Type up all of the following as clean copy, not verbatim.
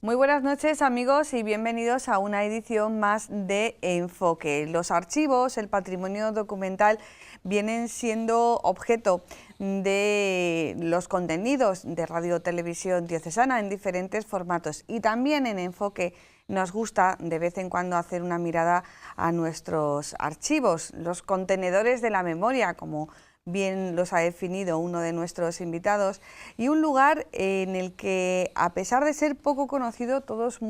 Muy buenas noches, amigos, y bienvenidos a una edición más de Enfoque. Los archivos, el patrimonio documental, vienen siendo objeto de los contenidos de Radio Televisión Diocesana en diferentes formatos, y también en Enfoque nos gusta de vez en cuando hacer una mirada a nuestros archivos, los contenedores de la memoria, como bien los ha definido uno de nuestros invitados, y un lugar en el que, a pesar de ser poco conocido, todos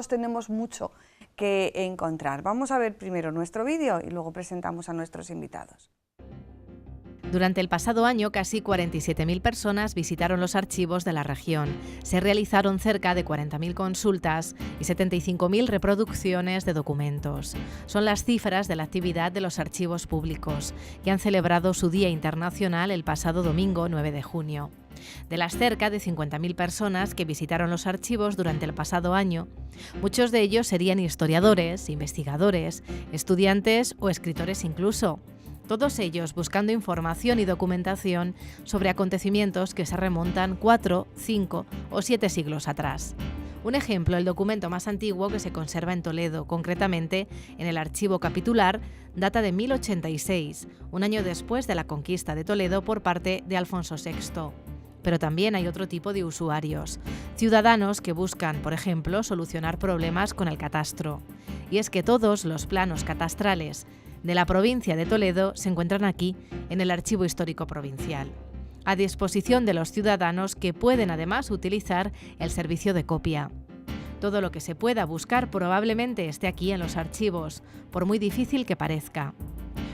tenemos mucho que encontrar. Vamos a ver primero nuestro vídeo y luego presentamos a nuestros invitados. Durante el pasado año, casi 47.000 personas visitaron los archivos de la región. Se realizaron cerca de 40.000 consultas y 75.000 reproducciones de documentos. Son las cifras de la actividad de los archivos públicos, que han celebrado su Día Internacional el pasado domingo 9 de junio. De las cerca de 50.000 personas que visitaron los archivos durante el pasado año, muchos de ellos serían historiadores, investigadores, estudiantes o escritores incluso. Todos ellos buscando información y documentación sobre acontecimientos que se remontan 4, 5 o 7 siglos atrás. Un ejemplo, el documento más antiguo que se conserva en Toledo, concretamente en el archivo capitular, data de 1086, un año después de la conquista de Toledo por parte de Alfonso VI. Pero también hay otro tipo de usuarios, ciudadanos que buscan, por ejemplo, solucionar problemas con el catastro. Y es que todos los planos catastrales de la provincia de Toledo se encuentran aquí, en el Archivo Histórico Provincial, a disposición de los ciudadanos, que pueden además utilizar el servicio de copia. Todo lo que se pueda buscar probablemente esté aquí en los archivos, por muy difícil que parezca.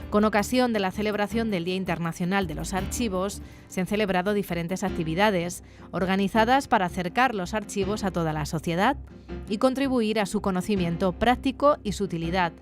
Con ocasión de la celebración del Día Internacional de los Archivos, se han celebrado diferentes actividades organizadas para acercar los archivos a toda la sociedad y contribuir a su conocimiento práctico y su utilidad.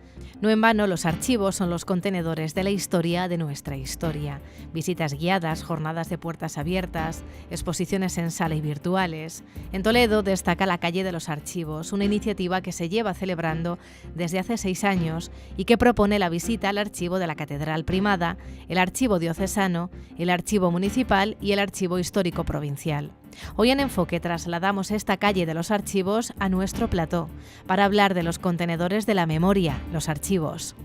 No en vano, los archivos son los contenedores de la historia de nuestra historia. Visitas guiadas, jornadas de puertas abiertas, exposiciones en sala y virtuales. En Toledo destaca la Calle de los Archivos, una iniciativa que se lleva celebrando desde hace 6 años y que propone la visita al archivo de la Catedral Primada, el Archivo Diocesano, el Archivo Municipal y el Archivo Histórico Provincial. Hoy en Enfoque trasladamos esta Calle de los Archivos a nuestro plató para hablar de los contenedores de la memoria, los archivos.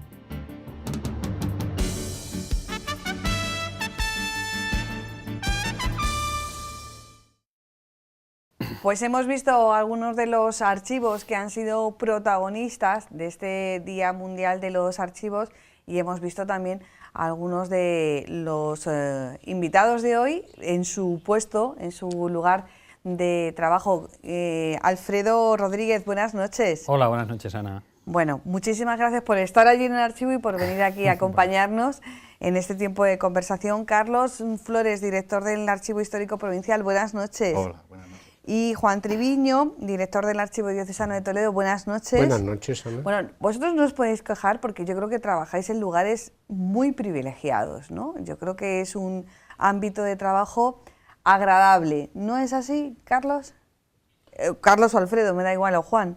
Pues hemos visto algunos de los archivos que han sido protagonistas de este Día Mundial de los Archivos, y hemos visto también algunos de los invitados de hoy en su puesto, en su lugar de trabajo. Alfredo Rodríguez, buenas noches. Hola, buenas noches, Ana. Bueno, muchísimas gracias por estar allí en el archivo y por venir aquí a acompañarnos en este tiempo de conversación. Carlos Flores, director del Archivo Histórico Provincial, buenas noches. Hola, buenas noches. Y Juan Triviño, director del Archivo Diocesano de Toledo, buenas noches. Buenas noches, Ana. Bueno, vosotros no os podéis quejar porque yo creo que trabajáis en lugares muy privilegiados, ¿no? Yo creo que es un ámbito de trabajo agradable. ¿No es así, Carlos? Carlos o Alfredo, me da igual, o Juan.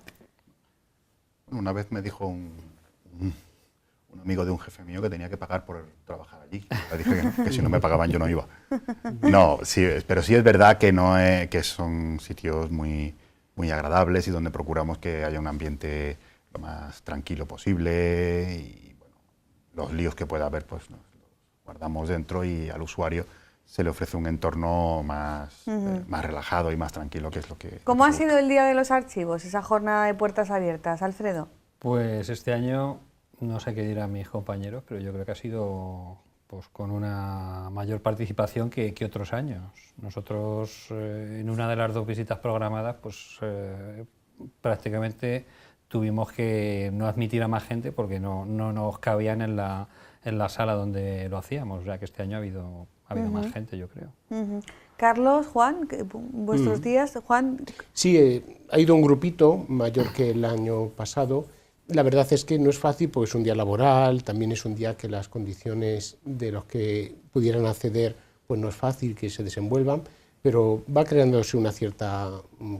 Una vez me dijo un amigo de un jefe mío que tenía que pagar por trabajar allí. Le dije que si no me pagaban yo no iba. No, sí, pero sí es verdad que que son sitios muy, muy agradables y donde procuramos que haya un ambiente lo más tranquilo posible, y bueno, los líos que pueda haber pues los guardamos dentro, y al usuario se le ofrece un entorno más relajado y más tranquilo, que es lo que... ¿Cómo ha sido el Día de los Archivos, esa jornada de puertas abiertas, Alfredo? Pues este año, no sé qué dirán mis compañeros, pero yo creo que ha sido pues con una mayor participación que otros años. Nosotros, en una de las 2 visitas programadas, pues prácticamente tuvimos que no admitir a más gente porque no nos cabían en la sala donde lo hacíamos. O sea que este año ha habido más gente, yo creo. Carlos, Juan, vuestros días, Juan. Sí, ha ido un grupito mayor que el año pasado. La verdad es que no es fácil porque es un día laboral, también es un día que las condiciones de los que pudieran acceder pues no es fácil que se desenvuelvan, pero va creándose una cierta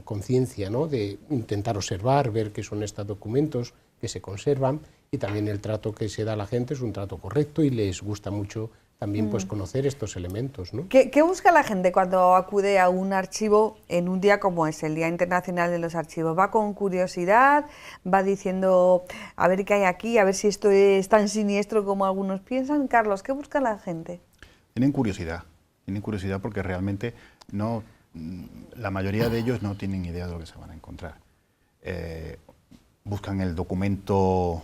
conciencia, ¿no?, de intentar observar, ver qué son estos documentos que se conservan, y también el trato que se da a la gente es un trato correcto y les gusta mucho también pues conocer estos elementos, ¿no? ¿Qué busca la gente cuando acude a un archivo en un día como es el Día Internacional de los Archivos? ¿Va con curiosidad? ¿Va diciendo a ver qué hay aquí, a ver si esto es tan siniestro como algunos piensan? Carlos, ¿qué busca la gente? Tienen curiosidad porque realmente la mayoría de ellos no tienen idea de lo que se van a encontrar. Buscan el documento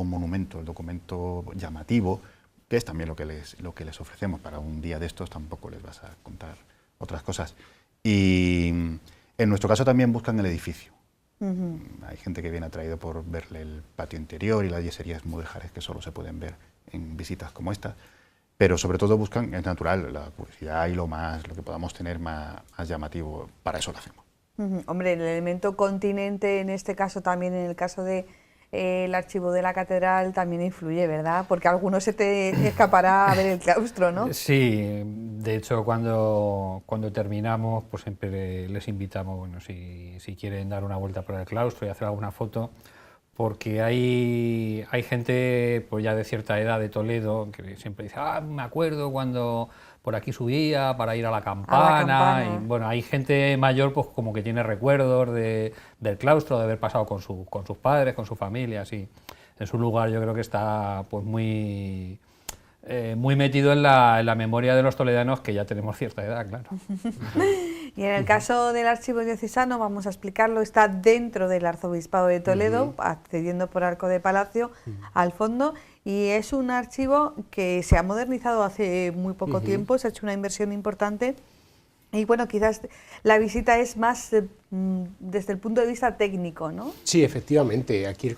monumento, el documento llamativo, que es también lo que les ofrecemos. Para un día de estos tampoco les vas a contar otras cosas. Y en nuestro caso también buscan el edificio. Hay gente que viene atraído por verle el patio interior y las yeserías mudéjares que solo se pueden ver en visitas como esta, pero sobre todo buscan, es natural, la curiosidad y lo que podamos tener más llamativo. Para eso lo hacemos. Hombre, el elemento continente, en este caso también, en el caso de el archivo de la catedral, también influye, ¿verdad? Porque a algunos se te escapará a ver el claustro, ¿no? Sí, de hecho cuando terminamos, pues siempre les invitamos, bueno, si quieren dar una vuelta por el claustro y hacer alguna foto, porque hay gente pues ya de cierta edad de Toledo que siempre dice, me acuerdo cuando por aquí subía para ir a la campana. Y bueno, hay gente mayor pues como que tiene recuerdos del claustro, de haber pasado con sus padres, con su familia, así. Es un lugar, yo creo que está pues muy metido en la memoria de los toledanos, que ya tenemos cierta edad, claro. Y en el caso del archivo diocesano, vamos a explicarlo, está dentro del Arzobispado de Toledo, accediendo por Arco de Palacio al fondo, y es un archivo que se ha modernizado hace muy poco tiempo, se ha hecho una inversión importante, y bueno, quizás la visita es más desde el punto de vista técnico, ¿no? Sí, efectivamente, aquí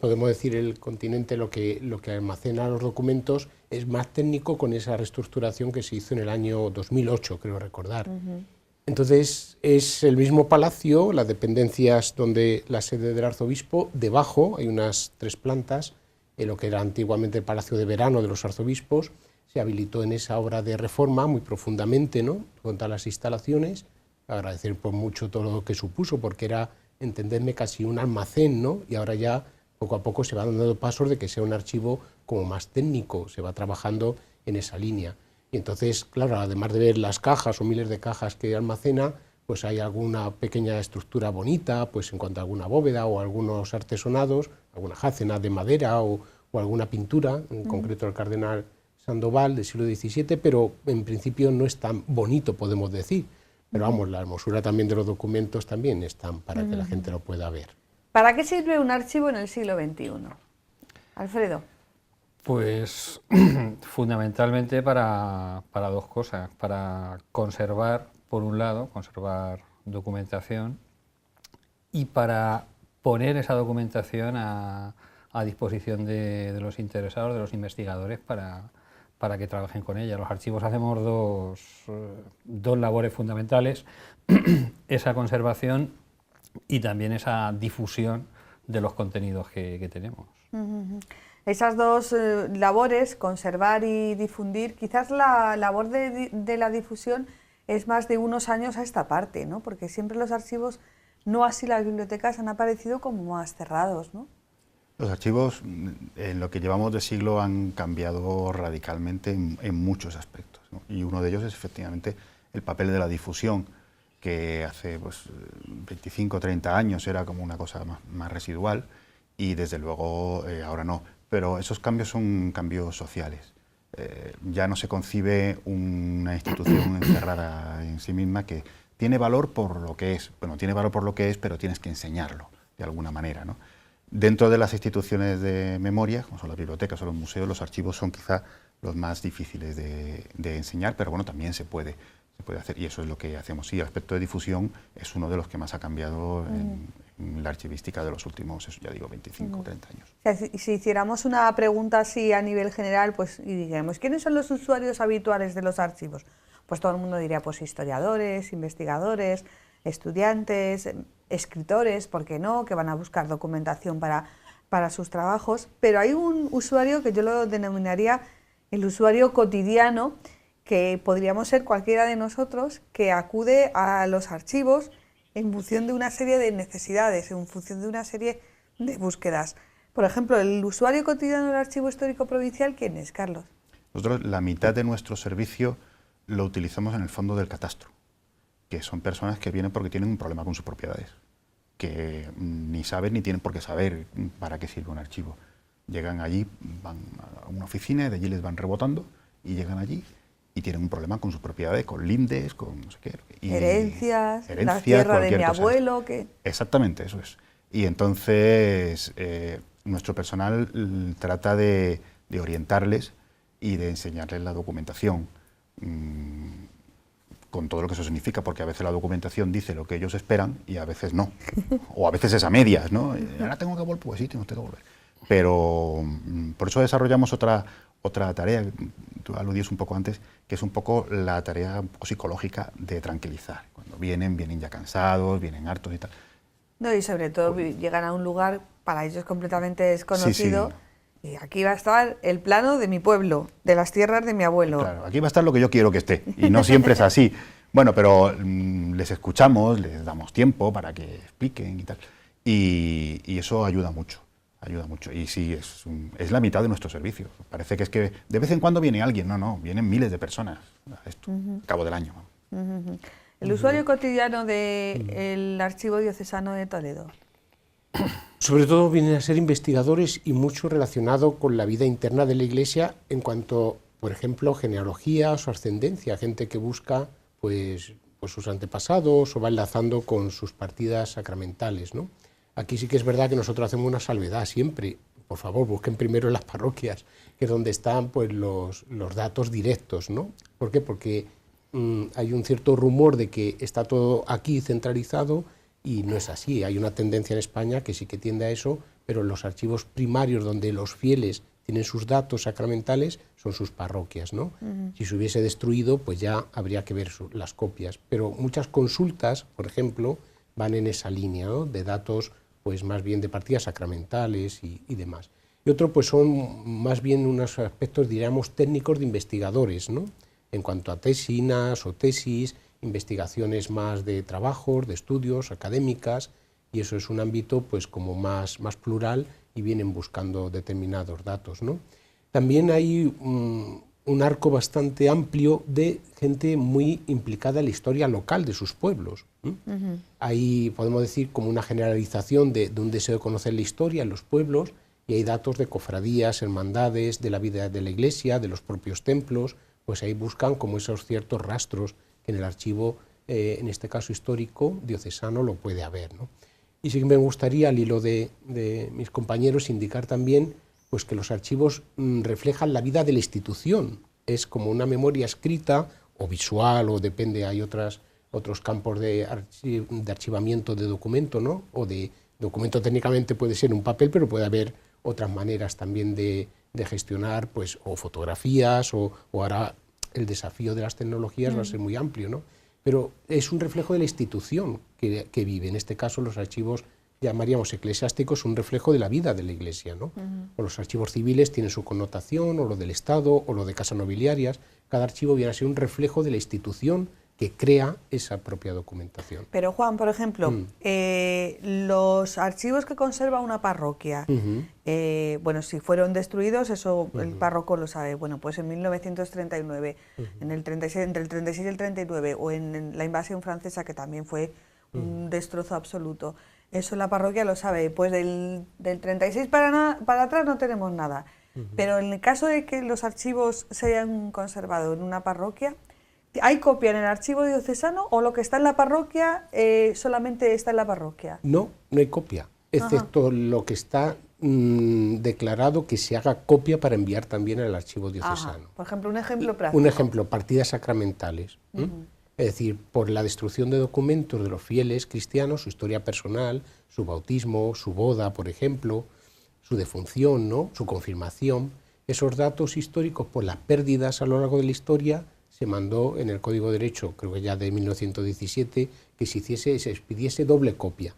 podemos decir el continente, lo que almacena los documentos es más técnico, con esa reestructuración que se hizo en el año 2008, creo recordar. Entonces es el mismo palacio, las dependencias donde la sede del arzobispo, debajo hay unas 3 plantas, lo que era antiguamente el palacio de verano de los arzobispos, se habilitó en esa obra de reforma muy profundamente, ¿no?, con todas las instalaciones. Agradecer por mucho todo lo que supuso, porque era, entenderme, casi un almacén, ¿no?, y ahora ya poco a poco se van dando pasos de que sea un archivo como más técnico, se va trabajando en esa línea. Y entonces, claro, además de ver las cajas o miles de cajas que almacena, pues hay alguna pequeña estructura bonita, pues en cuanto a alguna bóveda o algunos artesonados, alguna jácena de madera o alguna pintura, en concreto el cardenal Sandoval del siglo XVII, pero en principio no es tan bonito, podemos decir. Pero vamos, la hermosura también de los documentos también están para que la gente lo pueda ver. ¿Para qué sirve un archivo en el siglo XXI? Alfredo. Pues fundamentalmente para 2 cosas, para conservar, por un lado, conservar documentación, y para poner esa documentación a disposición de los interesados, de los investigadores, para que trabajen con ella. Los archivos hacemos dos labores fundamentales, esa conservación y también esa difusión de los contenidos que tenemos. Esas 2 labores, conservar y difundir, quizás la labor de la difusión es más de unos años a esta parte, ¿no? Porque siempre los archivos, no así las bibliotecas, han aparecido como más cerrados, ¿no? Los archivos, en lo que llevamos de siglo, han cambiado radicalmente en muchos aspectos, ¿no? Y uno de ellos es efectivamente el papel de la difusión, que hace 25 o 30 años era como una cosa más residual, y desde luego ahora no. Pero esos cambios son cambios sociales. Ya no se concibe una institución encerrada en sí misma, que tiene valor por lo que es. Bueno, tiene valor por lo que es, pero tienes que enseñarlo de alguna manera, ¿no? Dentro de las instituciones de memoria, como son las bibliotecas o los museos, los archivos son quizá los más difíciles de enseñar, pero bueno, también se puede hacer, y eso es lo que hacemos. Sí, el aspecto de difusión es uno de los que más ha cambiado en la archivística de los últimos, ya digo, 25 o 30 años. O sea, si hiciéramos una pregunta así a nivel general, pues, y dijéramos, ¿quiénes son los usuarios habituales de los archivos? Pues todo el mundo diría, pues historiadores, investigadores, estudiantes, escritores, ¿por qué no?, que van a buscar documentación para sus trabajos, pero hay un usuario que yo lo denominaría el usuario cotidiano, que podríamos ser cualquiera de nosotros, que acude a los archivos en función de una serie de necesidades, en función de una serie de búsquedas. Por ejemplo, el usuario cotidiano del Archivo Histórico Provincial, ¿quién es, Carlos? Nosotros la mitad de nuestro servicio lo utilizamos en el fondo del catastro, que son personas que vienen porque tienen un problema con sus propiedades, que ni saben ni tienen por qué saber para qué sirve un archivo. Llegan allí, van a una oficina y de allí les van rebotando y llegan allí y tienen un problema con sus propiedades, con lindes, con no sé qué. Y herencias, la tierra de mi abuelo. Exactamente, eso es. Y entonces nuestro personal trata de orientarles y de enseñarles la documentación, con todo lo que eso significa, porque a veces la documentación dice lo que ellos esperan y a veces no, o a veces es a medias, ¿no? Ahora tengo que volver, pues sí, tengo que volver. Pero por eso desarrollamos otra tarea, tú aludías un poco antes, que es un poco la tarea un poco psicológica de tranquilizar. Cuando vienen ya cansados, vienen hartos y tal. No, y sobre todo llegan a un lugar para ellos completamente desconocido. Sí, sí. Y aquí va a estar el plano de mi pueblo, de las tierras de mi abuelo. Claro, aquí va a estar lo que yo quiero que esté, y no siempre es así. Bueno, pero les escuchamos, les damos tiempo para que expliquen y tal. Y eso ayuda mucho, Y sí, es la mitad de nuestro servicio. Parece que es que de vez en cuando viene alguien, no, vienen miles de personas a esto, al cabo del año. El usuario cotidiano del Archivo Diocesano de Toledo. Sobre todo vienen a ser investigadores y mucho relacionado con la vida interna de la Iglesia en cuanto, por ejemplo, genealogías o ascendencia, gente que busca pues sus antepasados o va enlazando con sus partidas sacramentales, ¿no? Aquí sí que es verdad que nosotros hacemos una salvedad siempre. Por favor, busquen primero en las parroquias, que es donde están pues los datos directos, ¿no? ¿Por qué? Porque hay un cierto rumor de que está todo aquí centralizado y no es así. Hay una tendencia en España que sí que tiende a eso, pero los archivos primarios donde los fieles tienen sus datos sacramentales son sus parroquias, ¿no? Si se hubiese destruido, pues ya habría que ver las copias. Pero muchas consultas, por ejemplo, van en esa línea, ¿no? De datos pues más bien de partidas sacramentales y demás. Y otro pues son más bien unos aspectos, diríamos, técnicos de investigadores, ¿no? En cuanto a tesinas o tesis, investigaciones más de trabajos, de estudios, académicas, y eso es un ámbito pues como más plural y vienen buscando determinados datos, ¿no? También hay un arco bastante amplio de gente muy implicada en la historia local de sus pueblos. Hay, podemos decir, como una generalización de un deseo de conocer la historia en los pueblos, y hay datos de cofradías, hermandades, de la vida de la Iglesia, de los propios templos, pues ahí buscan como esos ciertos rastros que en el archivo, en este caso histórico, diocesano, lo puede haber, ¿no? Y sí que me gustaría, al hilo de mis compañeros, indicar también pues, que los archivos reflejan la vida de la institución. Es como una memoria escrita o visual, o depende, hay otros campos de archivamiento de documento, ¿no? O de documento técnicamente puede ser un papel, pero puede haber otras maneras también de gestionar, pues, o fotografías, o ahora el desafío de las tecnologías va a ser muy amplio, ¿no? Pero es un reflejo de la institución que vive. En este caso, los archivos, llamaríamos eclesiásticos, un reflejo de la vida de la Iglesia, ¿no? O los archivos civiles tienen su connotación, o lo del Estado, o lo de casas nobiliarias. Cada archivo viene a ser un reflejo de la institución que crea esa propia documentación. Pero Juan, por ejemplo, los archivos que conserva una parroquia, bueno, si fueron destruidos, eso el párroco lo sabe. Bueno, pues en 1939, en el 36, entre el 36 y el 39, o en la invasión francesa, que también fue un destrozo absoluto, eso la parroquia lo sabe. Pues del 36 para atrás no tenemos nada. Pero en el caso de que los archivos se hayan conservado en una parroquia, ¿hay copia en el archivo diocesano o lo que está en la parroquia solamente está en la parroquia? No hay copia, excepto lo que está declarado que se haga copia para enviar también al archivo diocesano. Por ejemplo, un ejemplo práctico. Un ejemplo, partidas sacramentales. Es decir, por la destrucción de documentos de los fieles cristianos, su historia personal, su bautismo, su boda, por ejemplo, su defunción, ¿no? Su confirmación, esos datos históricos por las pérdidas a lo largo de la historia, se mandó en el Código de Derecho, creo que ya de 1917, que se expidiese doble copia.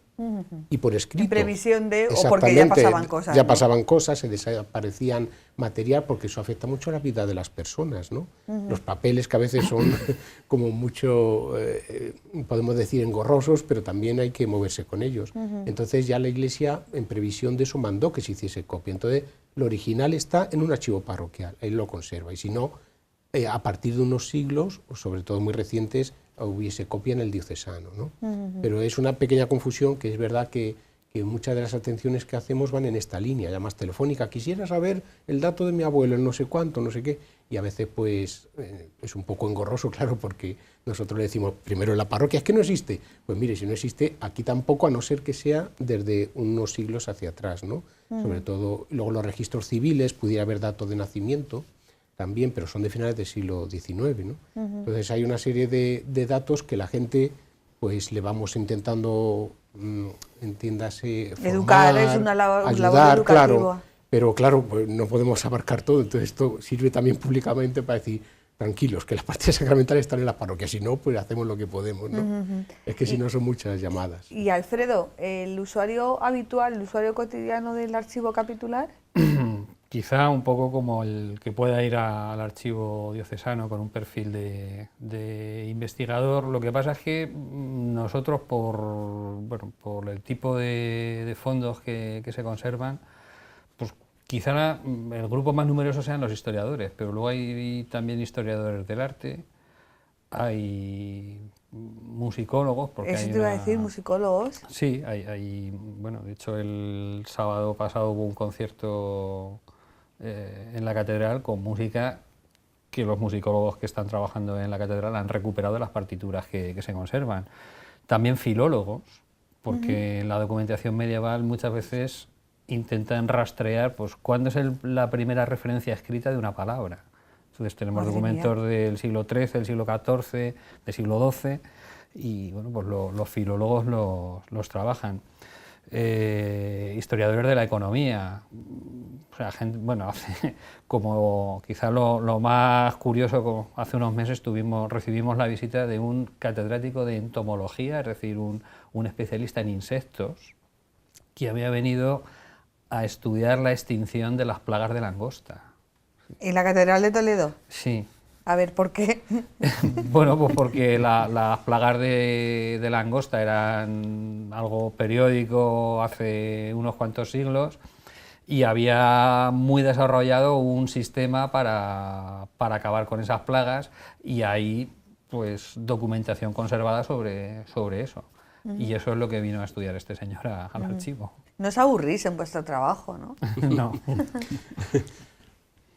Y por escrito. En previsión de, o porque ya pasaban cosas. Ya pasaban cosas, se desaparecían material, porque eso afecta mucho a la vida de las personas, ¿no? Los papeles que a veces son como mucho, podemos decir, engorrosos, pero también hay que moverse con ellos. Entonces ya la Iglesia, en previsión de eso, mandó que se hiciese copia. Entonces lo original está en un archivo parroquial, ahí lo conserva, y si no, a partir de unos siglos, o sobre todo muy recientes, hubiese copia en el diocesano, ¿no? Pero es una pequeña confusión, que es verdad que muchas de las atenciones que hacemos van en esta línea, ya más telefónica. Quisiera saber el dato de mi abuelo, el no sé cuánto, no sé qué, y a veces pues es un poco engorroso, claro, porque nosotros le decimos primero en la parroquia, es que no existe. Pues mire, si no existe, aquí tampoco, a no ser que sea desde unos siglos hacia atrás, ¿no? Sobre todo, luego los registros civiles, pudiera haber datos de nacimiento también, pero son de finales del siglo XIX, ¿no? Entonces hay una serie de datos que la gente pues le vamos intentando, entiéndase, formar, educar, es una labor ayudar, educativa. claro, pero claro, pues no podemos abarcar todo, entonces esto sirve también públicamente para decir, tranquilos, que las partidas sacramentales están en las parroquias, si no, pues hacemos lo que podemos, ¿no? Es que si no son muchas llamadas. Y Alfredo, ¿el usuario habitual, el usuario cotidiano del archivo capitular? Quizá un poco como el que pueda ir al archivo diocesano con un perfil de investigador. Lo que pasa es que nosotros, por el tipo de fondos que se conservan, pues quizá el grupo más numeroso sean los historiadores, pero luego hay también historiadores del arte, hay musicólogos. Porque Eso te iba a decir, musicólogos. Sí, bueno, de hecho el sábado pasado hubo un concierto en la catedral con música que los musicólogos que están trabajando en la catedral han recuperado de las partituras que se conservan. También filólogos, porque en la documentación medieval muchas veces intentan rastrear pues cuándo es la primera referencia escrita de una palabra. Entonces tenemos documentos del siglo XIII, del siglo XIV, del siglo XII, y bueno, pues los filólogos los trabajan. Historiadores de la economía, o sea, gente, bueno, como quizá lo más curioso, como hace unos meses recibimos la visita de un catedrático de entomología, es decir, un especialista en insectos, que había venido a estudiar la extinción de las plagas de langosta. ¿En la Catedral de Toledo? Sí. A ver, ¿por qué? Bueno, pues porque las plagas de langosta eran algo periódico hace unos cuantos siglos y había muy desarrollado un sistema para acabar con esas plagas, y hay pues documentación conservada sobre eso. Y eso es lo que vino a estudiar este señor al archivo. No os aburrís en vuestro trabajo, ¿no? No.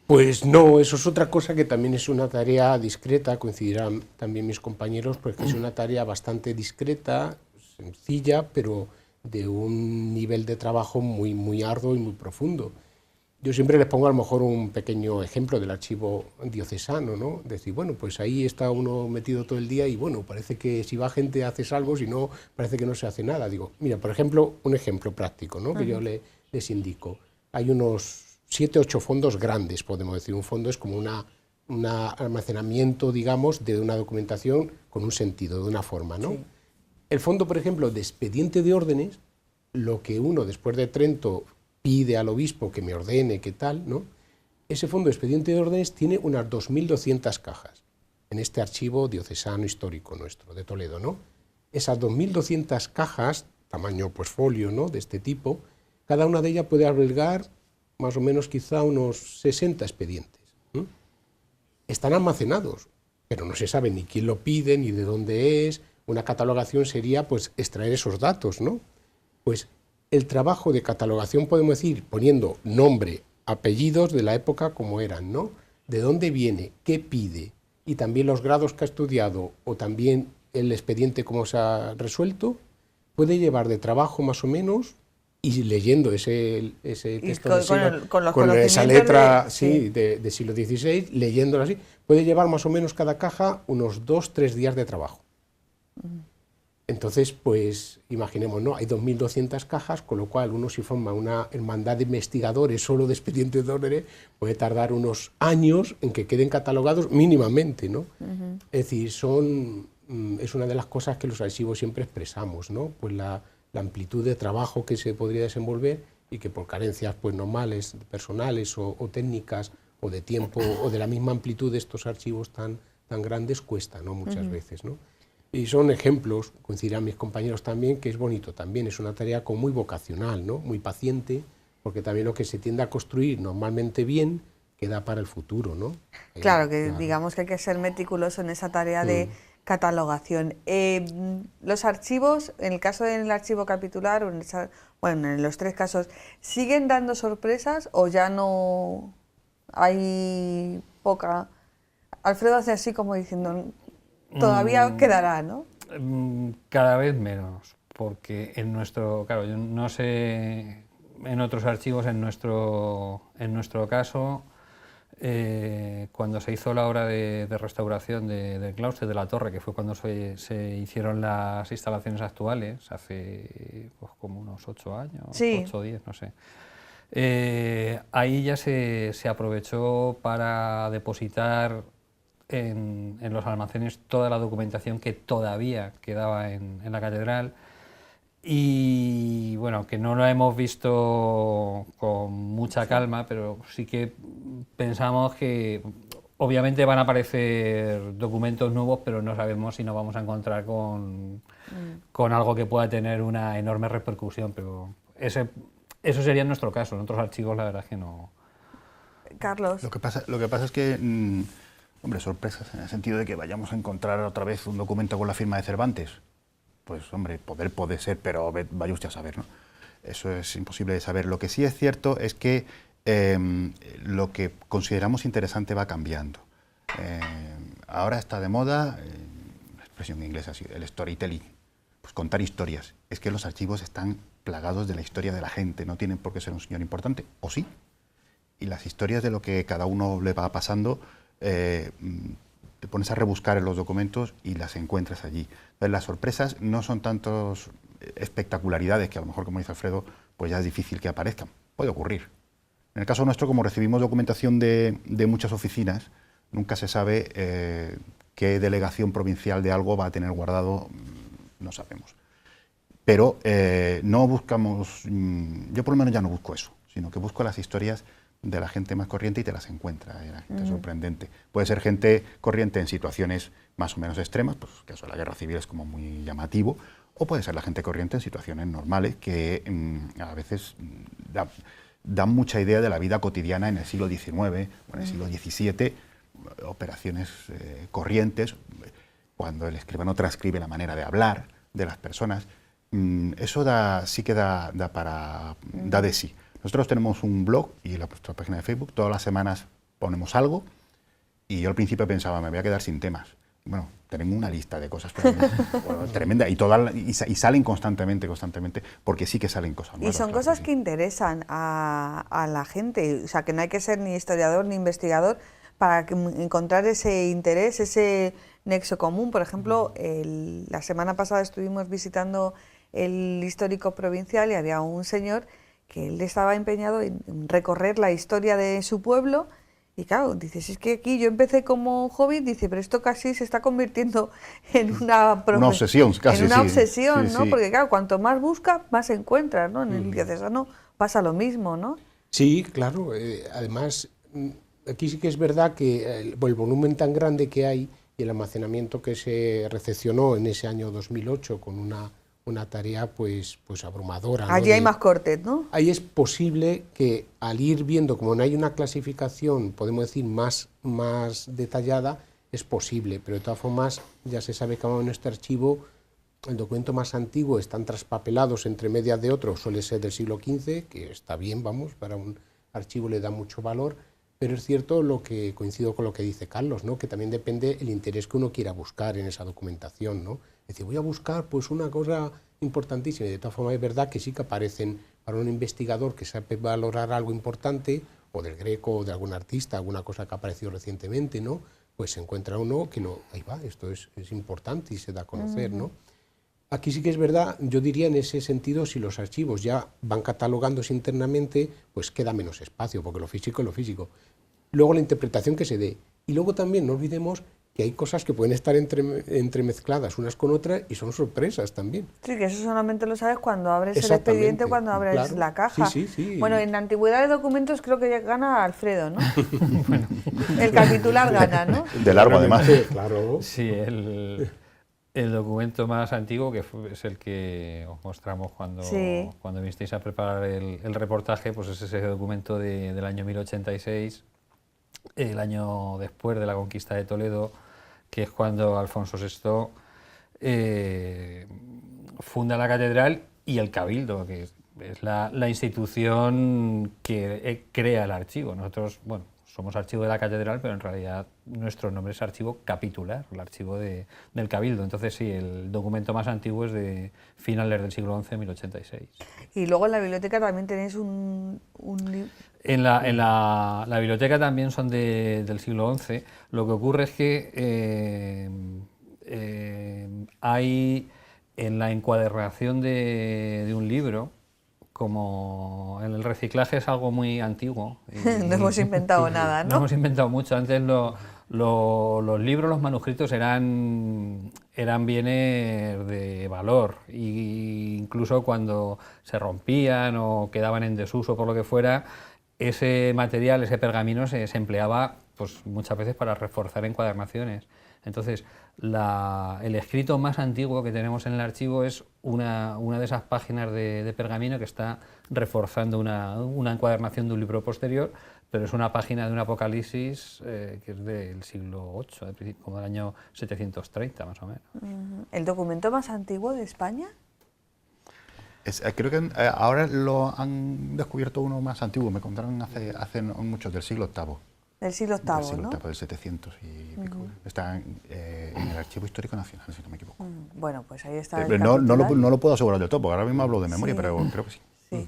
Pues no, eso es otra cosa que también es una tarea discreta, coincidirán también mis compañeros, porque es una tarea bastante discreta, sencilla, pero de un nivel de trabajo muy, muy arduo y muy profundo. Yo siempre les pongo a lo mejor un pequeño ejemplo del archivo diocesano, ¿no? Decir, bueno, pues ahí está uno metido todo el día y bueno, parece que si va gente haces algo, si no, parece que no se hace nada. Digo, mira, por ejemplo, un ejemplo práctico, ¿no? Que yo les indico. Hay unos 7 o 8 fondos grandes, podemos decir. Un fondo es como un almacenamiento, digamos, de una documentación con un sentido, de una forma, ¿no? Sí. El fondo, por ejemplo, de expediente de órdenes, lo que uno, después de Trento, pide al obispo que me ordene, qué tal, ¿no? Ese fondo de expediente de órdenes tiene unas 2.200 cajas en este archivo diocesano histórico nuestro, de Toledo, ¿no? Esas 2.200 cajas, tamaño pues folio, ¿no?, de este tipo, cada una de ellas puede albergar más o menos quizá unos 60 expedientes. Están almacenados, pero no se sabe ni quién lo pide, ni de dónde es. Una catalogación sería pues extraer esos datos, ¿no? Pues el trabajo de catalogación, podemos decir, poniendo nombre, apellidos de la época como eran, ¿no? De dónde viene, qué pide, y también los grados que ha estudiado, o también el expediente cómo se ha resuelto, puede llevar de trabajo más o menos, y leyendo ese texto con esa letra de siglo XVI, leyéndolo así, puede llevar más o menos cada caja unos 2-3 días de trabajo. Entonces, pues, imaginemos, ¿no? Hay 2.200 cajas, con lo cual uno, si forma una hermandad de investigadores solo de expedientes de órdenes, puede tardar unos años en que queden catalogados mínimamente, ¿no? Es decir, es una de las cosas que los archivos siempre expresamos, ¿no? Pues la amplitud de trabajo que se podría desenvolver y que por carencias pues normales, personales o técnicas o de tiempo o de la misma amplitud de estos archivos tan grandes cuesta, ¿no? Muchas veces, ¿no? Y son ejemplos, coincidirán mis compañeros también, que es bonito también, es una tarea como muy vocacional, ¿no? Muy paciente, porque también lo que se tiende a construir normalmente bien queda para el futuro, ¿no? Claro, que digamos que hay que ser meticuloso en esa tarea de catalogación. Los archivos, en el caso del archivo capitular, o bueno, en los 3 casos, ¿siguen dando sorpresas o ya no hay poca? Alfredo hace así como diciendo, todavía quedará, ¿no? Cada vez menos, porque en nuestro, claro, yo no sé en otros archivos, en nuestro caso, cuando se hizo la obra de restauración del claustro de la torre, que fue cuando se hicieron las instalaciones actuales, hace pues, como unos 8 años, sí. 8 o 10, no sé. Ahí ya se aprovechó para depositar en los almacenes toda la documentación que todavía quedaba en la catedral. Y bueno, que no lo hemos visto con mucha calma, pero sí que pensamos que obviamente van a aparecer documentos nuevos, pero no sabemos si nos vamos a encontrar con algo que pueda tener una enorme repercusión, pero eso sería en nuestro caso. En otros archivos la verdad es que no. Carlos. Lo que pasa es que, hombre, sorpresas en el sentido de que vayamos a encontrar otra vez un documento con la firma de Cervantes. Pues hombre, puede ser, pero vaya usted a saber, ¿no? Eso es imposible de saber. Lo que sí es cierto es que lo que consideramos interesante va cambiando. Ahora está de moda, la expresión inglesa así, el storytelling, pues contar historias. Es que los archivos están plagados de la historia de la gente, no tienen por qué ser un señor importante, o sí. Y las historias de lo que cada uno le va pasando, te pones a rebuscar en los documentos y las encuentras allí. Entonces, las sorpresas no son tantos espectacularidades que a lo mejor, como dice Alfredo, pues ya es difícil que aparezcan. Puede ocurrir. En el caso nuestro, como recibimos documentación de muchas oficinas, nunca se sabe qué delegación provincial de algo va a tener guardado, no sabemos. Pero no buscamos, yo por lo menos ya no busco eso, sino que busco las historias de la gente más corriente y te las encuentra, la gente sorprendente. Puede ser gente corriente en situaciones más o menos extremas, pues el caso de la guerra civil es como muy llamativo, o puede ser la gente corriente en situaciones normales que a veces dan mucha idea de la vida cotidiana en el siglo XIX o en el siglo XVII, operaciones corrientes, cuando el escribano transcribe la manera de hablar de las personas. Eso sí que da de sí. Nosotros tenemos un blog y en nuestra página de Facebook, todas las semanas ponemos algo y yo al principio pensaba, me voy a quedar sin temas. Bueno, tenemos una lista de cosas tremenda y salen constantemente, porque sí que salen cosas nuevas. Y son cosas que interesan a la gente, o sea, que no hay que ser ni historiador ni investigador para encontrar ese interés, ese nexo común. Por ejemplo, la semana pasada estuvimos visitando el histórico provincial y había un señor que él estaba empeñado en recorrer la historia de su pueblo y claro, dice, si es que aquí yo empecé como hobby, dice, pero esto casi se está convirtiendo en una obsesión, casi. En una sí, obsesión, sí, ¿no? sí. Porque claro, cuanto más busca, más encuentras, ¿no? En el diocesano pasa lo mismo, ¿no? Sí, claro. Además, aquí sí que es verdad que el volumen tan grande que hay y el almacenamiento que se recepcionó en ese año 2008 con una tarea pues abrumadora, ¿no? Allí hay más cortes, ¿no? Ahí es posible que al ir viendo, como no hay una clasificación, podemos decir, más detallada, es posible, pero de todas formas ya se sabe que en este archivo el documento más antiguo están traspapelados entre medias de otros, suele ser del siglo XV, que está bien, vamos, para un archivo le da mucho valor, pero es cierto lo que coincido con lo que dice Carlos, ¿no? Que también depende el interés que uno quiera buscar en esa documentación, ¿no? Es decir, voy a buscar pues una cosa importantísima y de todas formas es verdad que sí que aparecen para un investigador que sabe valorar algo importante, o del Greco o de algún artista, alguna cosa que ha aparecido recientemente, ¿no? Pues se encuentra uno que no, ahí va, esto es importante y se da a conocer, ¿no? Aquí sí que es verdad, yo diría en ese sentido, si los archivos ya van catalogándose internamente, pues queda menos espacio, porque lo físico es lo físico. Luego la interpretación que se dé. Y luego también no olvidemos que hay cosas que pueden estar entremezcladas unas con otras y son sorpresas también. Sí, que eso solamente lo sabes cuando abres el Exactamente, expediente, cuando abres claro. la caja. Sí. Bueno, en antigüedad de documentos creo que ya gana Alfredo, ¿no? El capitular gana, ¿no? De largo, además. Claro. Sí, El documento más antiguo, que es el que os mostramos cuando, Sí. cuando vinisteis a preparar el reportaje, pues es ese documento del año 1086, el año después de la conquista de Toledo, que es cuando Alfonso VI funda la catedral y el cabildo, que es la institución que crea el archivo. Nosotros, bueno, somos archivo de la catedral, pero en realidad nuestro nombre es archivo capitular, el archivo del cabildo. Entonces sí, el documento más antiguo es de finales del siglo XI, 1086. Y luego en la biblioteca también tenéis un En la biblioteca también son del siglo XI. Lo que ocurre es que hay en la encuadernación de un libro, como en el reciclaje es algo muy antiguo. no hemos inventado nada, No ¿no? hemos inventado mucho. Antes los libros, los manuscritos eran bienes de valor. Y incluso cuando se rompían o quedaban en desuso por lo que fuera, ese material, ese pergamino se empleaba pues, muchas veces para reforzar encuadernaciones. Entonces, el escrito más antiguo que tenemos en el archivo es una de esas páginas de pergamino que está reforzando una encuadernación de un libro posterior, pero es una página de un Apocalipsis que es del siglo VIII, como del año 730 más o menos. ¿El documento más antiguo de España? Creo que ahora lo han descubierto uno más antiguo, me contaron hace no mucho, del siglo VIII. Del siglo Del VIII, siglo ¿no? VIII, del 700 y pico. Está en el Archivo Histórico Nacional, si no me equivoco. Bueno, pues ahí está el No capitular. lo puedo asegurar del todo, porque ahora mismo hablo de memoria, Sí. pero creo que sí. Sí.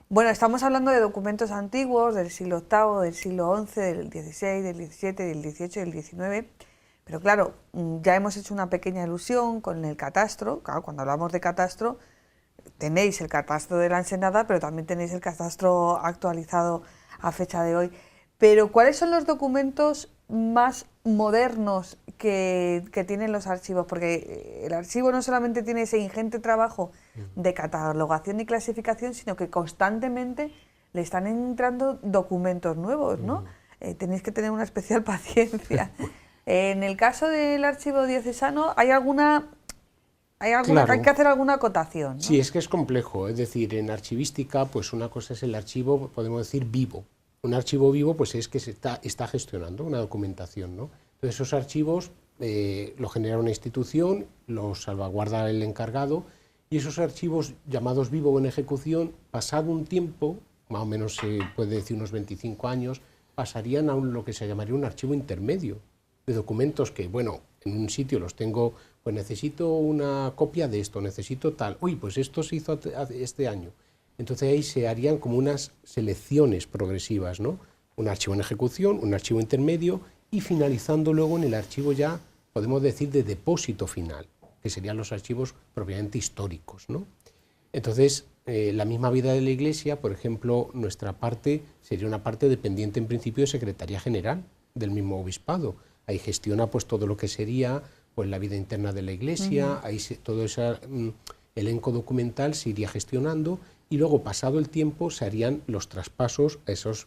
Bueno, estamos hablando de documentos antiguos del siglo VIII, del siglo XI, del XVI, del XVII, del XVIII y del XIX. Pero claro, ya hemos hecho una pequeña ilusión con el catastro. Claro, cuando hablamos de catastro, tenéis el catastro de la Ensenada, pero también tenéis el catastro actualizado a fecha de hoy. Pero ¿cuáles son los documentos más modernos que tienen los archivos? Porque el archivo no solamente tiene ese ingente trabajo de catalogación y clasificación, sino que constantemente le están entrando documentos nuevos, ¿no? Tenéis que tener una especial paciencia. En el caso del archivo diocesano, Claro. hay que hacer alguna acotación, ¿no? Sí, es que es complejo. Es decir, en archivística, pues una cosa es el archivo, podemos decir, vivo. Un archivo vivo, pues es que se está gestionando una documentación, ¿no? Entonces, esos archivos los genera una institución, los salvaguarda el encargado, y esos archivos llamados vivo o en ejecución, pasado un tiempo, más o menos se puede decir unos 25 años, pasarían a lo que se llamaría un archivo intermedio, de documentos que, bueno, en un sitio los tengo, pues necesito una copia de esto, necesito tal, uy, pues esto se hizo este año. Entonces ahí se harían como unas selecciones progresivas, ¿no? Un archivo en ejecución, un archivo intermedio y finalizando luego en el archivo ya, podemos decir, de depósito final, que serían los archivos propiamente históricos, ¿no? Entonces, la misma vida de la Iglesia, por ejemplo, nuestra parte sería una parte dependiente en principio de Secretaría General del mismo obispado. Ahí gestiona pues todo lo que sería pues la vida interna de la Iglesia, ahí todo ese elenco documental se iría gestionando y luego, pasado el tiempo, se harían los traspasos a esas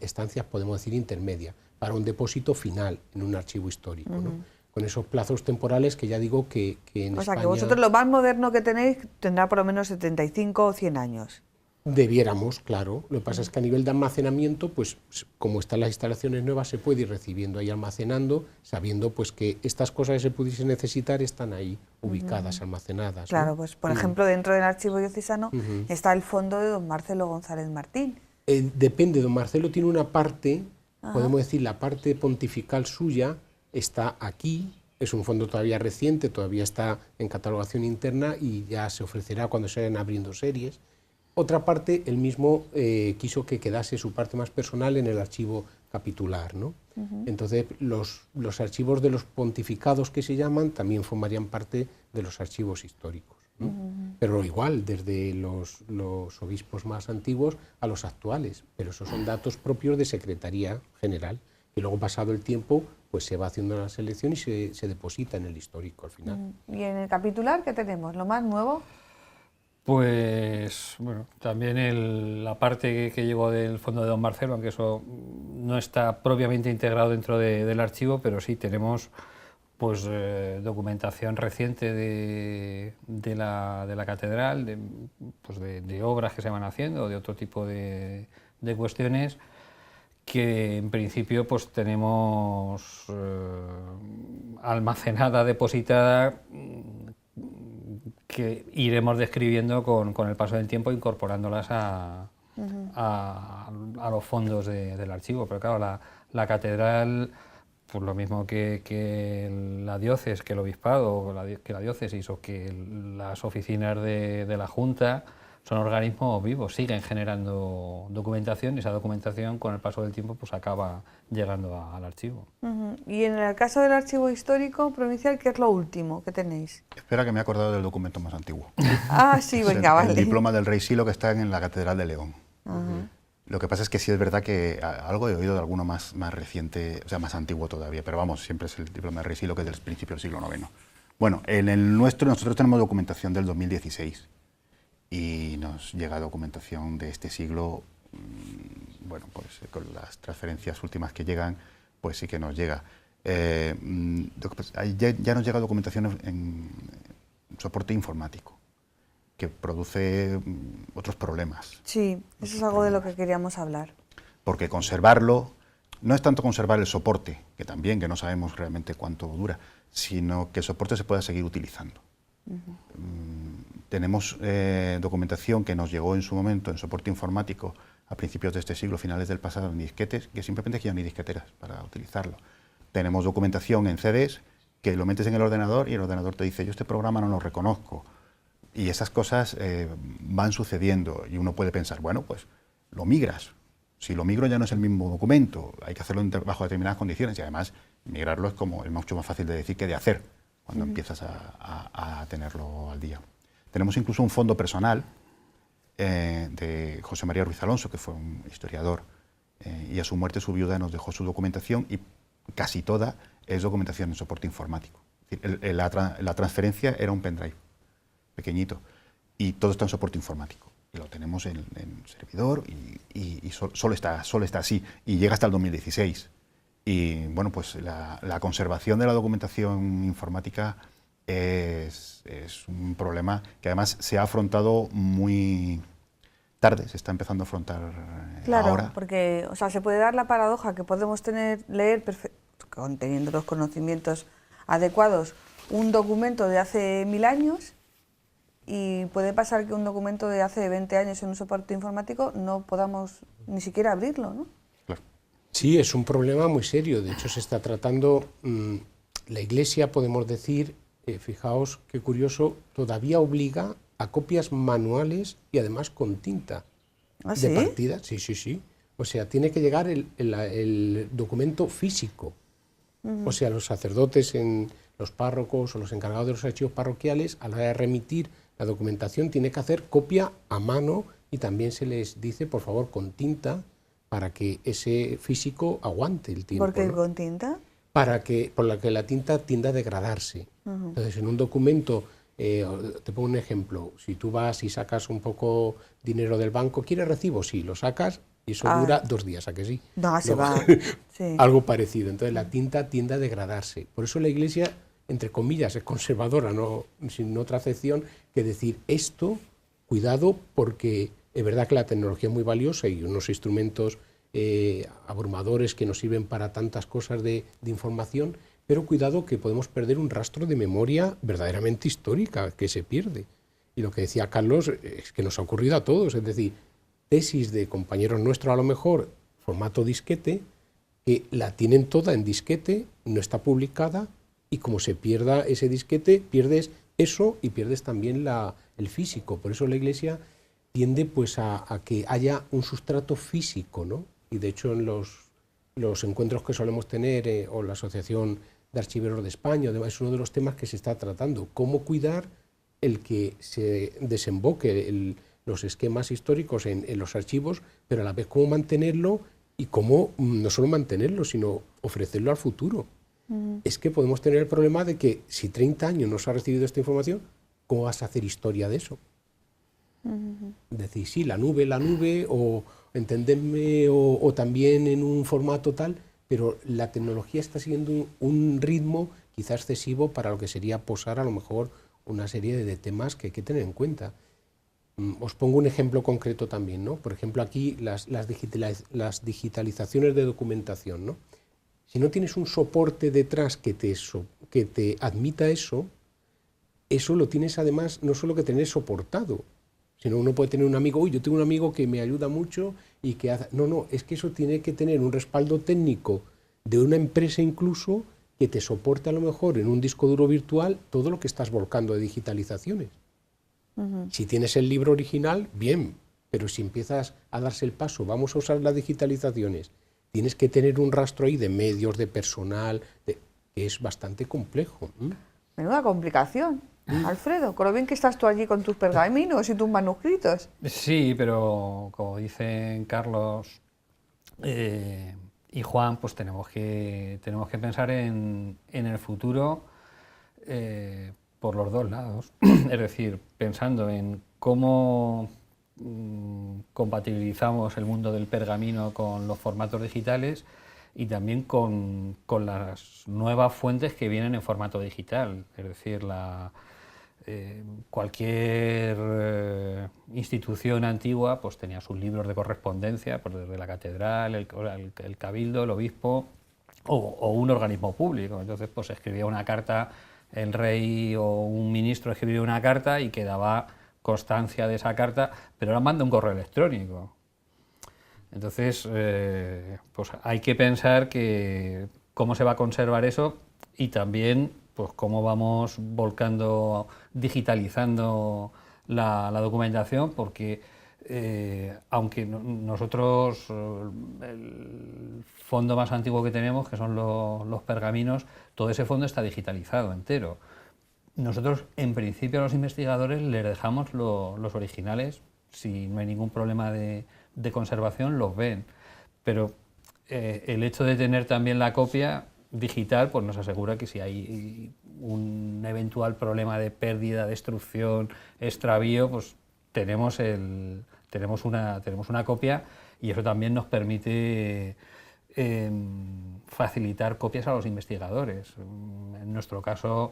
estancias, podemos decir, intermedias, para un depósito final en un archivo histórico, ¿no? Con esos plazos temporales que ya digo que en O sea, España que vosotros lo más moderno que tenéis tendrá por lo menos 75 o 100 años. debiéramos, claro. Lo que pasa es que a nivel de almacenamiento, pues como están las instalaciones nuevas, se puede ir recibiendo ahí almacenando, sabiendo pues que estas cosas que se pudiesen necesitar están ahí ubicadas, almacenadas, ¿no? Claro, pues por ejemplo, dentro del archivo diocesano está el fondo de don Marcelo González Martín. Depende, don Marcelo tiene una parte, podemos decir, la parte pontifical suya está aquí, es un fondo todavía reciente, todavía está en catalogación interna y ya se ofrecerá cuando se vayan abriendo series. Otra parte, él mismo quiso que quedase su parte más personal en el archivo capitular, ¿no? Entonces, los archivos de los pontificados que se llaman también formarían parte de los archivos históricos, ¿no? Pero igual, desde los obispos más antiguos a los actuales, pero esos son datos propios de Secretaría General, y luego, pasado el tiempo, pues se va haciendo la selección y se deposita en el histórico al final. ¿Y en el capitular qué tenemos? ¿Lo más nuevo? Pues bueno, también la parte que llegó del fondo de don Marcelo, aunque eso no está propiamente integrado dentro del archivo, pero sí tenemos pues documentación reciente de la catedral, de obras que se van haciendo, de otro tipo de cuestiones que en principio pues tenemos almacenada, depositada, que iremos describiendo con el paso del tiempo, incorporándolas a los fondos del archivo. Pero claro, la catedral, pues lo mismo que la diócesis, que el obispado, que la diócesis o que las oficinas de la Junta, son organismos vivos, siguen generando documentación y esa documentación con el paso del tiempo pues acaba llegando al archivo. Y en el caso del archivo histórico provincial, ¿qué es lo último que tenéis? Espera, que me he acordado del documento más antiguo. Ah, sí, venga, vale. El diploma del rey Silo, que está en la Catedral de León. Lo que pasa es que sí es verdad que algo he oído de alguno más reciente, o sea, más antiguo todavía, pero vamos, siempre es el diploma del rey Silo, que es del principio del siglo IX. Bueno, en el nuestro, nosotros tenemos documentación del 2016 y nos llega documentación de este siglo, bueno, pues con las transferencias últimas que llegan, pues sí que nos llega. Ya nos llega documentación en soporte informático, que produce otros problemas. Sí, eso es algo de lo que queríamos hablar. Porque conservarlo, no es tanto conservar el soporte, que también, que no sabemos realmente cuánto dura, sino que el soporte se pueda seguir utilizando. Tenemos documentación que nos llegó en su momento en soporte informático a principios de este siglo, finales del pasado, en disquetes, que simplemente ya no hay disqueteras para utilizarlo. Tenemos documentación en CDs que lo metes en el ordenador y el ordenador te dice, yo este programa no lo reconozco. Y esas cosas van sucediendo y uno puede pensar, bueno, pues lo migras. Si lo migro ya no es el mismo documento, hay que hacerlo bajo determinadas condiciones y además migrarlo es mucho más fácil de decir que de hacer cuando empiezas a tenerlo al día. Tenemos incluso un fondo personal de José María Ruiz Alonso, que fue un historiador, y a su muerte su viuda nos dejó su documentación y casi toda es documentación en soporte informático. Es decir, la transferencia era un pendrive pequeñito y todo está en soporte informático y lo tenemos en servidor y solo está así y llega hasta el 2016 y bueno, pues la conservación de la documentación informática es un problema que además se ha afrontado muy tarde, se está empezando a afrontar claro, ahora. Porque o sea, se puede dar la paradoja que podemos leer teniendo los conocimientos adecuados un documento de hace 1000 años y puede pasar que un documento de hace 20 años en un soporte informático no podamos ni siquiera abrirlo, ¿no? Claro. Sí, es un problema muy serio. De hecho, se está tratando, la Iglesia, podemos decir, fijaos qué curioso, todavía obliga a copias manuales y además con tinta. ¿Ah, de sí? partida. Sí, sí, sí. O sea, tiene que llegar el documento físico. O sea, los sacerdotes, los párrocos o los encargados de los archivos parroquiales, a la hora de remitir la documentación, tiene que hacer copia a mano y también se les dice, por favor, con tinta, para que ese físico aguante el tiempo. ¿Por qué ¿no? con tinta? Por la que la tinta tiende a degradarse. Entonces, en un documento, te pongo un ejemplo, si tú vas y sacas un poco dinero del banco, ¿quieres recibo? Sí, lo sacas y eso dura 2 días, ¿a que sí? No, se va. Sí. Algo parecido. Entonces, la tinta tiende a degradarse. Por eso la Iglesia, entre comillas, es conservadora, no sin otra acepción que decir esto, cuidado, porque es verdad que la tecnología es muy valiosa y unos instrumentos abrumadores que nos sirven para tantas cosas de información, pero cuidado que podemos perder un rastro de memoria verdaderamente histórica que se pierde. Y lo que decía Carlos es que nos ha ocurrido a todos, es decir, tesis de compañeros nuestros a lo mejor, formato disquete, que la tienen toda en disquete, no está publicada, y como se pierda ese disquete, pierdes eso y pierdes también el físico. Por eso la Iglesia tiende pues a que haya un sustrato físico, ¿no? Y de hecho en los encuentros que solemos tener, o la Asociación de Archiveros de España, es uno de los temas que se está tratando, cómo cuidar el que se desemboque los esquemas históricos en los archivos, pero a la vez cómo mantenerlo y cómo no solo mantenerlo, sino ofrecerlo al futuro. Es que podemos tener el problema de que si 30 años no se ha recibido esta información, ¿cómo vas a hacer historia de eso? Decir, sí, la nube, o entenderme, o también en un formato tal, pero la tecnología está siguiendo un ritmo quizá excesivo para lo que sería posar a lo mejor una serie de temas que hay que tener en cuenta. Os pongo un ejemplo concreto también, ¿no? Por ejemplo, aquí las digitalizaciones de documentación, ¿no? Si no tienes un soporte detrás que te admita eso lo tienes además no solo que tener soportado, sino uno puede tener un amigo, yo tengo un amigo que me ayuda mucho y que hace... No, es que eso tiene que tener un respaldo técnico de una empresa incluso que te soporte a lo mejor en un disco duro virtual todo lo que estás volcando de digitalizaciones. Si tienes el libro original, bien, pero si empiezas a darse el paso, vamos a usar las digitalizaciones, tienes que tener un rastro ahí de medios, de personal, que es bastante complejo. Menuda complicación, Alfredo, con lo bien que estás tú allí con tus pergaminos y tus manuscritos. Sí, pero como dicen Carlos y Juan, pues tenemos que pensar en el futuro por los dos lados. Es decir, pensando en cómo compatibilizamos el mundo del pergamino con los formatos digitales y también con las nuevas fuentes que vienen en formato digital. Es decir, cualquier institución antigua pues tenía sus libros de correspondencia, pues desde la catedral, el cabildo, el obispo o un organismo público. Entonces pues escribía una carta, el rey o un ministro escribía una carta y quedaba constancia de esa carta, pero ahora manda un correo electrónico. Entonces pues hay que pensar que cómo se va a conservar eso y también pues cómo vamos volcando, digitalizando la documentación, porque aunque nosotros el fondo más antiguo que tenemos, que son los pergaminos, todo ese fondo está digitalizado entero. Nosotros, en principio, a los investigadores les dejamos los originales, si no hay ningún problema de conservación, los ven. Pero el hecho de tener también la copia digital pues nos asegura que si hay un eventual problema de pérdida, destrucción, extravío, pues tenemos una copia, y eso también nos permite facilitar copias a los investigadores. En nuestro caso,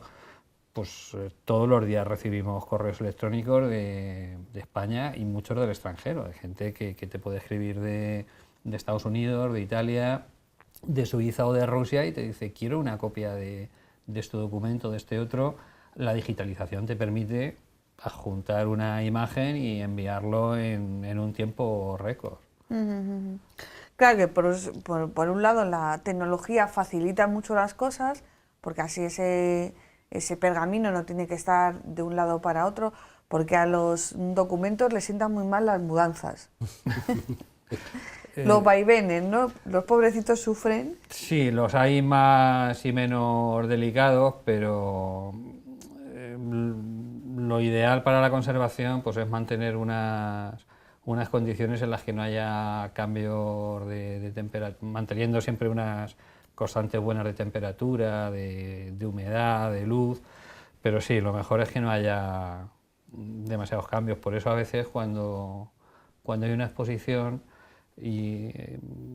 pues todos los días recibimos correos electrónicos de España y muchos del extranjero, de gente que te puede escribir de Estados Unidos, de Italia, de Suiza o de Rusia, y te dice: quiero una copia de este documento, de este otro. La digitalización te permite adjuntar una imagen y enviarlo en un tiempo récord. Claro que por un lado la tecnología facilita mucho las cosas, porque así ese pergamino no tiene que estar de un lado para otro, porque a los documentos les sientan muy mal las mudanzas. Los vaivenes, ¿no? Los pobrecitos sufren. Sí, los hay más y menos delicados, pero lo ideal para la conservación pues es mantener unas condiciones en las que no haya cambios de temperatura, manteniendo siempre unas constantes buenas de temperatura, de humedad, de luz, pero sí, lo mejor es que no haya demasiados cambios. Por eso a veces cuando hay una exposición y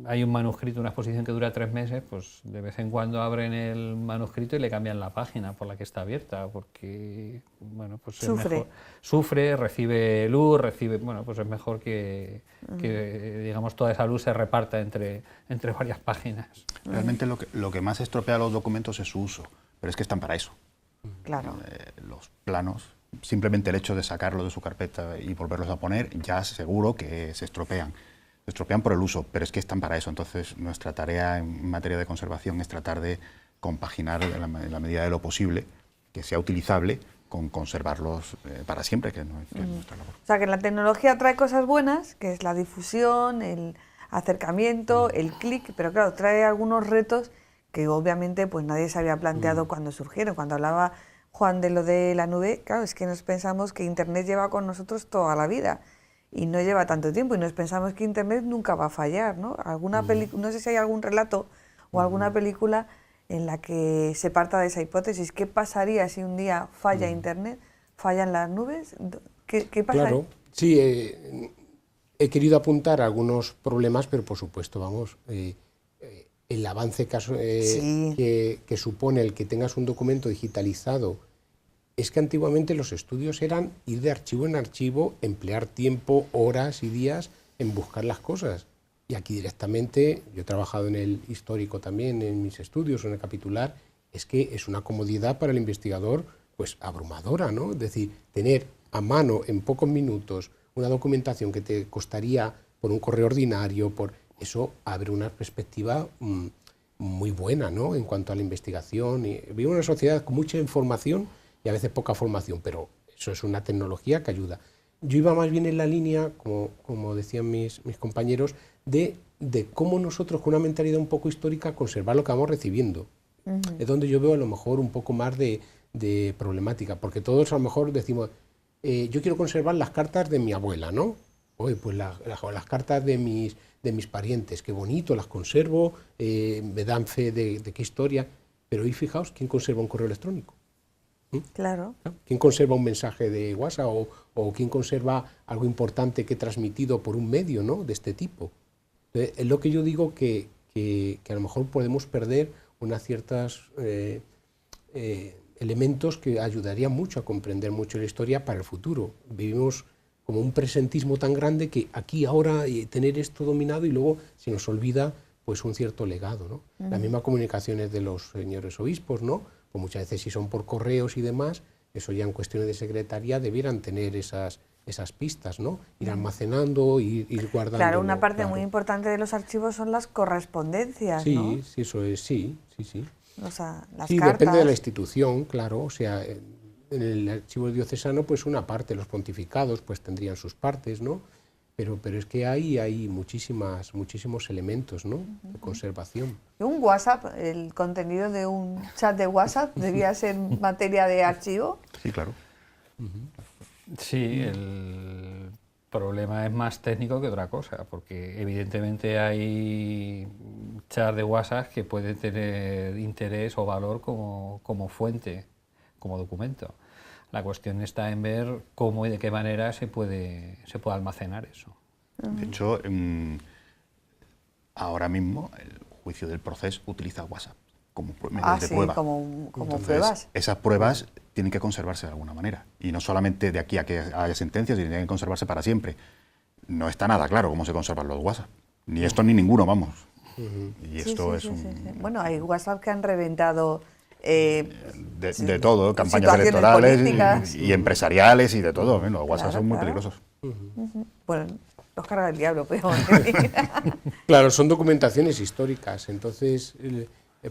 hay un manuscrito, una exposición que dura 3 meses, pues de vez en cuando abren el manuscrito y le cambian la página por la que está abierta, porque bueno, pues sufre, recibe luz, pues es mejor que digamos toda esa luz se reparta entre varias páginas. Realmente lo que más estropea los documentos es su uso, pero es que están para eso. Claro. Los planos, simplemente el hecho de sacarlo de su carpeta y volverlos a poner, ya seguro que se estropean. Se estropean por el uso, pero es que están para eso. Entonces, nuestra tarea en materia de conservación es tratar de compaginar en la medida de lo posible, que sea utilizable, con conservarlos para siempre, que es nuestra labor. O sea, que la tecnología trae cosas buenas, que es la difusión, el acercamiento, el clic, pero claro, trae algunos retos que obviamente pues nadie se había planteado cuando surgieron. Cuando hablaba Juan de lo de la nube, claro, es que nos pensamos que Internet lleva con nosotros toda la vida y no lleva tanto tiempo, y nos pensamos que Internet nunca va a fallar, ¿no? No sé si hay algún relato o alguna película en la que se parta de esa hipótesis. ¿Qué pasaría si un día falla Internet, fallan las nubes? ¿Qué pasa? Claro, sí, he querido apuntar algunos problemas, pero por supuesto, vamos, el avance Sí. que supone el que tengas un documento digitalizado. Es que antiguamente los estudios eran ir de archivo en archivo, emplear tiempo, horas y días en buscar las cosas. Y aquí directamente, yo he trabajado en el histórico también, en mis estudios, en el capitular, es que es una comodidad para el investigador pues abrumadora, ¿no? Es decir, tener a mano en pocos minutos una documentación que te costaría por un correo ordinario, eso abre una perspectiva muy buena, ¿no? En cuanto a la investigación. Vivimos en una sociedad con mucha información y a veces poca formación, pero eso es una tecnología que ayuda. Yo iba más bien en la línea, como decían mis compañeros, de cómo nosotros con una mentalidad un poco histórica conservar lo que vamos recibiendo. Es donde yo veo a lo mejor un poco más de problemática, porque todos a lo mejor decimos, yo quiero conservar las cartas de mi abuela, ¿no? Oye, pues las cartas de mis parientes, qué bonito, las conservo, me dan fe de qué historia, pero hoy fijaos, ¿quién conserva un correo electrónico? Claro. ¿Quién conserva un mensaje de WhatsApp o quién conserva algo importante que he transmitido por un medio, ¿no? De este tipo? Entonces, es lo que yo digo que a lo mejor podemos perder unas ciertas elementos que ayudarían mucho a comprender mucho la historia para el futuro. Vivimos como un presentismo tan grande que aquí ahora tener esto dominado y luego se nos olvida pues un cierto legado, ¿no? Las mismas comunicaciones de los señores obispos, ¿no? Pues muchas veces si son por correos y demás, eso ya en cuestiones de secretaría debieran tener esas pistas, ¿no? Ir almacenando, ir guardando. Claro, una parte muy importante de los archivos son las correspondencias, sí, ¿no? Sí, eso es, sí. O sea, las sí, cartas. depende de la institución, claro, o sea, en el archivo diocesano, pues una parte, los pontificados, pues tendrían sus partes, ¿no? Pero es que hay muchísimos elementos, ¿no? De conservación. ¿Un WhatsApp, el contenido de un chat de WhatsApp debía ser materia de archivo? Sí, claro. Sí, el problema es más técnico que otra cosa, porque evidentemente hay chats de WhatsApp que pueden tener interés o valor como fuente, como documento. La cuestión está en ver cómo y de qué manera se puede almacenar eso. De hecho, ahora mismo el juicio del proceso utiliza WhatsApp como medios de prueba. Como Entonces, pruebas. Esas pruebas tienen que conservarse de alguna manera. Y no solamente de aquí a que haya sentencias, sino tienen que conservarse para siempre. No está nada claro cómo se conservan los WhatsApp. Ni esto ni ninguno, vamos. Y esto es un... Bueno, hay WhatsApp que han reventado... de todo, campañas electorales y empresariales y de todo. Los WhatsApp son muy peligrosos. Bueno, los carga el diablo, podemos decir. Claro, son documentaciones históricas, entonces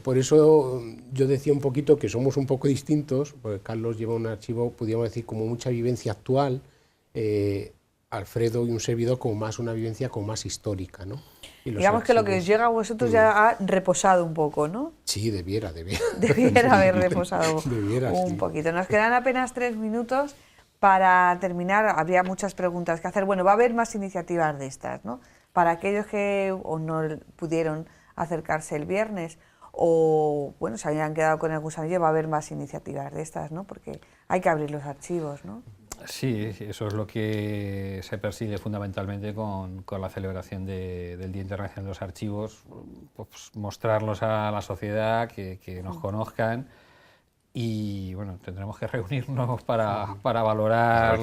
por eso yo decía un poquito que somos un poco distintos, porque Carlos lleva un archivo, podríamos decir, como mucha vivencia actual, Alfredo y un servidor como más una vivencia como más histórica, ¿no? Digamos que lo que os llega a vosotros ya ha reposado un poco, ¿no? Sí, debiera. Debiera haber reposado un sí. poquito. Nos quedan apenas 3 minutos para terminar. Habría muchas preguntas que hacer. Bueno, va a haber más iniciativas de estas, ¿no? Para aquellos que o no pudieron acercarse el viernes o, bueno, se habían quedado con el gusanillo, va a haber más iniciativas de estas, ¿no? Porque hay que abrir los archivos, ¿no? Sí, eso es lo que se persigue fundamentalmente con la celebración del Día Internacional de los Archivos, pues mostrarlos a la sociedad, que nos conozcan y bueno, tendremos que reunirnos para valorar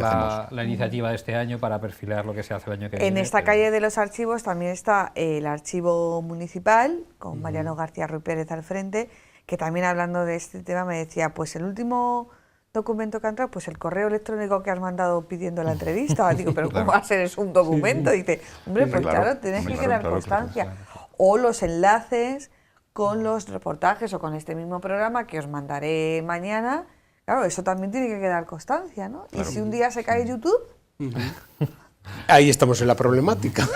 la iniciativa de este año, para perfilar lo que se hace el año que viene. En esta calle de los archivos también está el archivo municipal, con Mariano García Ruiz Pérez al frente, que también hablando de este tema me decía, pues el último documento que ha entrado, pues el correo electrónico que has mandado pidiendo la entrevista. Digo, pero ¿cómo va a ser eso un documento? Dice, hombre, pues claro, tienes que quedar constancia. Claro. O los enlaces con los reportajes o con este mismo programa que os mandaré mañana. Claro, eso también tiene que quedar constancia, ¿no? Claro. Y si un día se cae YouTube... Ahí estamos en la problemática.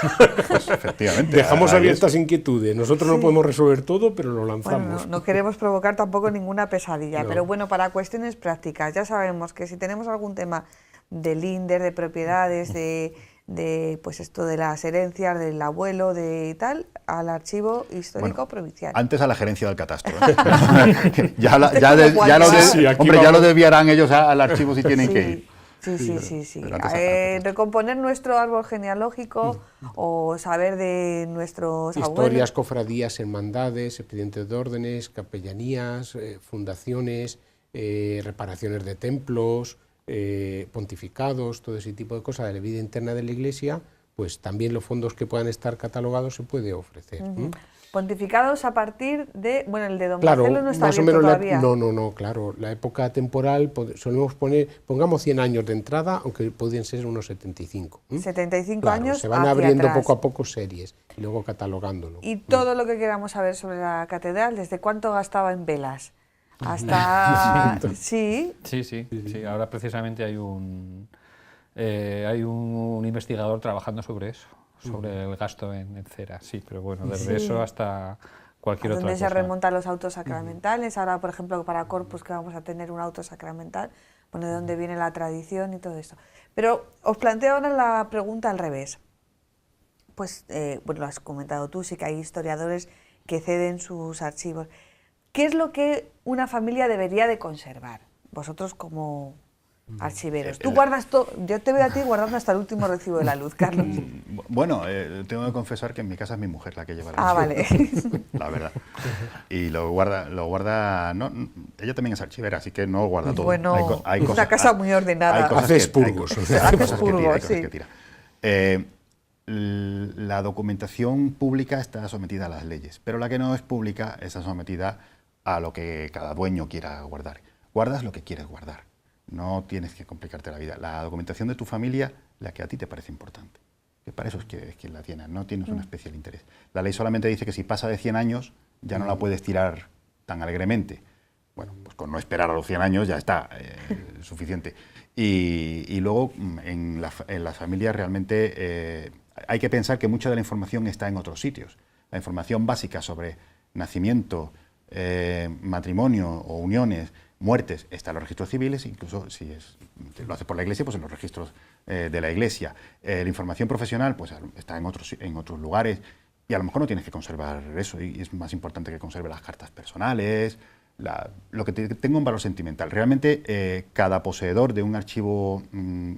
Pues efectivamente. Dejamos abiertas inquietudes. Nosotros no podemos resolver todo, pero lo lanzamos. Bueno, no queremos provocar tampoco ninguna pesadilla, pero bueno, para cuestiones prácticas, ya sabemos que si tenemos algún tema del INDER, de propiedades, de pues esto de las herencias, del abuelo, de tal, al archivo histórico provincial. Antes a la gerencia del catastro. ya lo desviarán ellos al archivo si tienen que ir. Sí. pero antes Recomponer nuestro árbol genealógico o saber de nuestros historias, abuelos. cofradías, hermandades, expedientes de órdenes, capellanías, fundaciones, reparaciones de templos, pontificados, todo ese tipo de cosas de la vida interna de la Iglesia, pues también los fondos que puedan estar catalogados se puede ofrecer. Pontificados a partir de, bueno, el de Don Claro, Marcelo no está más o abierto menos todavía. no, claro, la época temporal solemos poner, pongamos 100 años de entrada, aunque pueden ser unos 75. 75 Claro, años se van hacia abriendo atrás. poco a poco series y luego catalogándolo. Y todo lo que queramos saber sobre la catedral, ¿desde cuánto gastaba en velas? Hasta... Sí, Sí. Ahora precisamente hay un investigador trabajando sobre eso, sobre el gasto en cera, sí, pero bueno, desde eso hasta cualquier a otra donde se cosa. remontan los autos sacramentales. Ahora, por ejemplo, para Corpus que vamos a tener un auto sacramental, bueno, de dónde viene la tradición y todo esto. Pero os planteo ahora la pregunta al revés. Pues, bueno, lo has comentado tú, sí que hay historiadores que ceden sus archivos. ¿Qué es lo que una familia debería de conservar? Vosotros como archiveros. Tú guardas todo. Yo te veo a ti guardando hasta el último recibo de la luz, Carlos. Bueno, tengo que confesar que en mi casa es mi mujer la que lleva la Ah, vale. la verdad. Y lo guarda no, ella también es archivera, así que no guarda todo. Bueno, hay una casa muy ordenada. Hace expurgos. Hay cosas que tira, hay sí. cosas que tira. La documentación pública está sometida a las leyes, pero la que no es pública está sometida a lo que cada dueño quiera guardar. Guardas lo que quieres guardar, no tienes que complicarte la vida. La documentación de tu familia, la que a ti te parece importante, que para eso es quien la tiene, no tienes un especial interés. La ley solamente dice que si pasa de 100 años ya no la puedes tirar tan alegremente. Bueno, pues con no esperar a los 100 años ya está suficiente. Y luego en las familias realmente hay que pensar que mucha de la información está en otros sitios. La información básica sobre nacimiento, matrimonio o uniones, muertes, está en los registros civiles, incluso si lo hace por la Iglesia, pues en los registros de la Iglesia. La información profesional pues está en otros lugares y a lo mejor no tienes que conservar eso y es más importante que conserve las cartas personales, lo que tenga un valor sentimental. Realmente cada poseedor de un archivo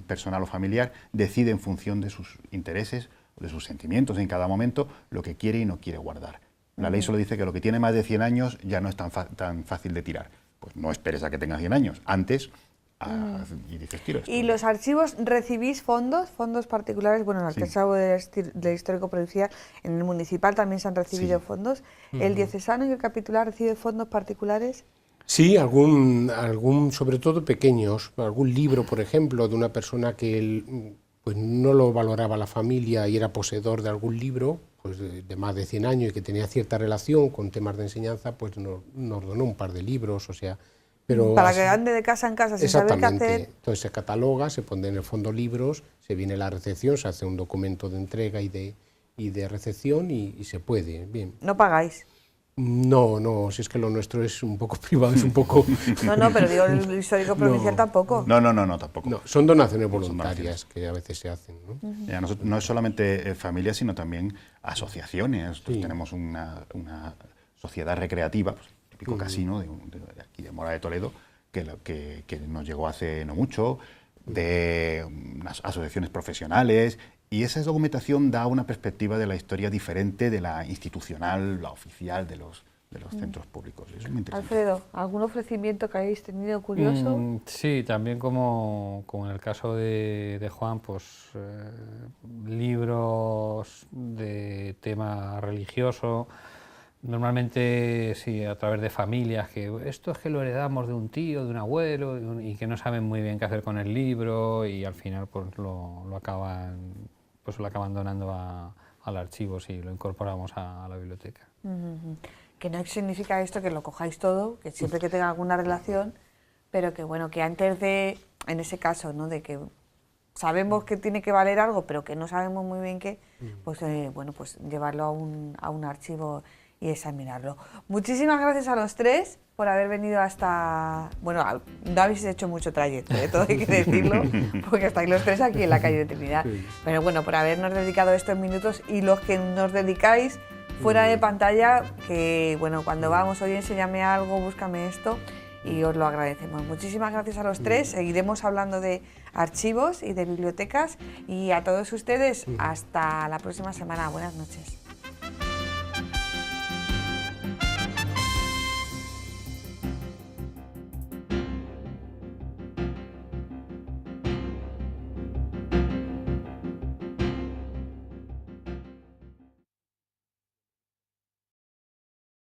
personal o familiar decide en función de sus intereses o de sus sentimientos en cada momento lo que quiere y no quiere guardar. La ley solo dice que lo que tiene más de 100 años ya no es tan fácil de tirar. Pues no esperes a que tenga 100 años, antes y dices tiro esto. ¿Y los archivos recibís fondos particulares? Bueno, en el Archivo del Histórico Provincial, en el Municipal también se han recibido fondos. ¿El diocesano y el capitular recibe fondos particulares? Sí, algún sobre todo pequeños, algún libro, por ejemplo, de una persona que pues no lo valoraba la familia y era poseedor de algún libro, pues de más de 100 años y que tenía cierta relación con temas de enseñanza, pues nos donó un par de libros, o sea... Pero para que ande de casa en casa sin saber qué hacer. Entonces se cataloga, se pone en el fondo libros, se viene la recepción, se hace un documento de entrega y de recepción y se puede, bien. ¿No pagáis? No, si es que lo nuestro es un poco privado, es un poco... No, pero digo, el Histórico Provincial tampoco. No, tampoco. No, son donaciones voluntarias que a veces se hacen, ¿no? No es solamente familias, sino también asociaciones. Nosotros Sí. tenemos una sociedad recreativa, pues, típico casino de aquí de Mora de Toledo, que nos llegó hace no mucho, de unas asociaciones profesionales, y esa documentación da una perspectiva de la historia diferente de la institucional, la oficial de los centros públicos. Eso es muy interesante. Alfredo, ¿algún ofrecimiento que hayáis tenido curioso? Sí, también como en el caso de Juan, pues libros de tema religioso. Normalmente, sí, a través de familias, que esto es que lo heredamos de un tío, de un abuelo, y que no saben muy bien qué hacer con el libro, y al final pues lo acaban donando al archivo si lo incorporamos a la biblioteca. Que no significa esto que lo cojáis todo, que siempre que tenga alguna relación, pero que bueno, que antes de, en ese caso, ¿no?, de que sabemos que tiene que valer algo, pero que no sabemos muy bien qué, pues pues llevarlo a un archivo y examinarlo. Muchísimas gracias a los tres por haber venido hasta... Bueno, no habéis hecho mucho trayecto, todo hay que decirlo, porque estáis los tres aquí en la calle de Trinidad. Sí. Pero bueno, por habernos dedicado estos minutos y los que nos dedicáis fuera de pantalla, que bueno, cuando vamos, oye, enséñame algo, búscame esto, y os lo agradecemos. Muchísimas gracias a los tres. Seguiremos hablando de archivos y de bibliotecas, y a todos ustedes hasta la próxima semana. Buenas noches.